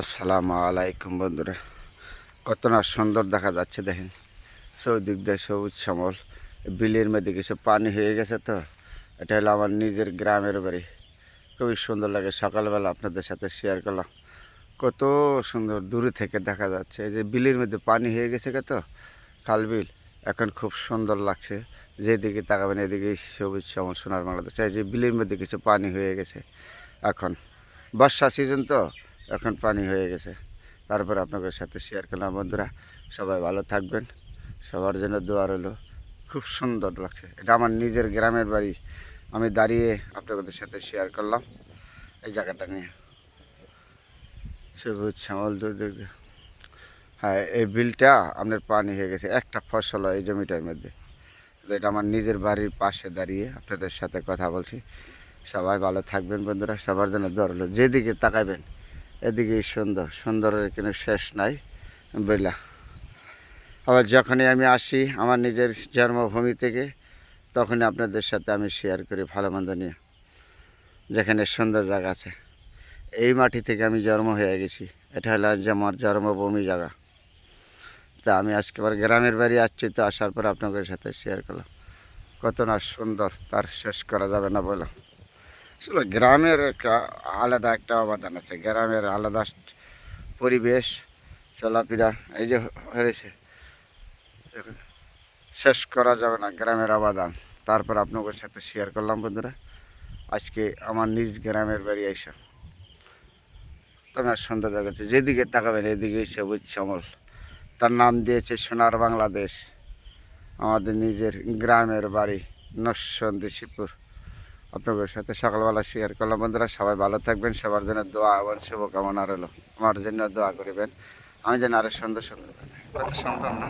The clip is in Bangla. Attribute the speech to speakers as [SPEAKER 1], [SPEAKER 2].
[SPEAKER 1] আসসালামু আলাইকুম বন্ধুরা, কত না সুন্দর দেখা যাচ্ছে দেখেন। চৌদিক দিয়ে সবুজ শ্যামল, বিলের মধ্যে কিছু পানি হয়ে গেছে। তো এটা হলো আমার নিজের গ্রামের বাড়ি। খুবই সুন্দর লাগে। সকালবেলা আপনাদের সাথে শেয়ার করলাম, কত সুন্দর দূরে থেকে দেখা যাচ্ছে। এই যে বিলের মধ্যে পানি হয়ে গেছে, কত খাল বিল, এখন খুব সুন্দর লাগছে। যেদিকে তাকাবেন এদিকে সবুজ শ্যামল সোনার বাংলাদেশ। এই যে বিলের মধ্যে কিছু পানি হয়ে গেছে, এখন বর্ষা সিজন তো, এখন পানি হয়ে গেছে। তারপর আপনাদের সাথে শেয়ার করলাম বন্ধুরা। সবাই ভালো থাকবেন, সবার জন্য দোয়া রইল। খুব সুন্দর লাগছে, এটা আমার নিজের গ্রামের বাড়ি। আমি দাঁড়িয়ে আপনাদের সাথে শেয়ার করলাম এই জায়গাটা নিয়ে। সবুজ শ্যামল দুর্যোগ। হ্যাঁ, এই বিলটা আপনার পানি হয়ে গেছে, একটা ফসল হয় এই জমিটার মধ্যে। এটা আমার নিজের বাড়ির পাশে দাঁড়িয়ে আপনাদের সাথে কথা বলছি। সবাই ভালো থাকবেন বন্ধুরা, সবার জন্য দোয়া রইল। যেদিকে তাকাবেন এদিকেই সুন্দর, সুন্দরের কোনো শেষ নাই বইলা। আবার যখনই আমি আসি আমার নিজের জন্মভূমি থেকে, তখনই আপনাদের সাথে আমি শেয়ার করি ভালো মন্দ নিয়ে। যেখানে সুন্দর জায়গা আছে, এই মাটি থেকে আমি জন্ম হয়ে গেছি। এটা হলো আজ আমার জন্মভূমি জায়গা। তা আমি আজকে আবার গ্রামের বাড়ি আসছি, তো আসার পর আপনাদের সাথে শেয়ার করলাম। কত না সুন্দর, তার শেষ করা যাবে না বললাম। আসলে গ্রামের একটা আলাদা একটা অবদান আছে, গ্রামের আলাদা পরিবেশ, চলাফেরা। এই যে হয়েছে, দেখুন, শেষ করা যাবে না গ্রামের অবদান। তারপর আপনাদের সাথে শেয়ার করলাম বন্ধুরা। আজকে আমার নিজ গ্রামের বাড়ি আইসা তোমার সুন্দর জায়গা আছে, যেদিকে তাকাবেন এদিকে সবুজ শ্যামল। তার নাম দিয়েছে সোনার বাংলাদেশ। আমাদের নিজের গ্রামের বাড়ি নরসন্দী শিবপুর। আপনাদের সাথে সকালবেলা শেয়ার করলাম বন্ধুরা। সবাই ভালো থাকবেন, সবার জন্য দোয়া এবং শুভকামনা রইল। আমার জন্য দোয়া করিবেন, আমি যেন আরো সুন্দর সুন্দর, কত সুন্দর না।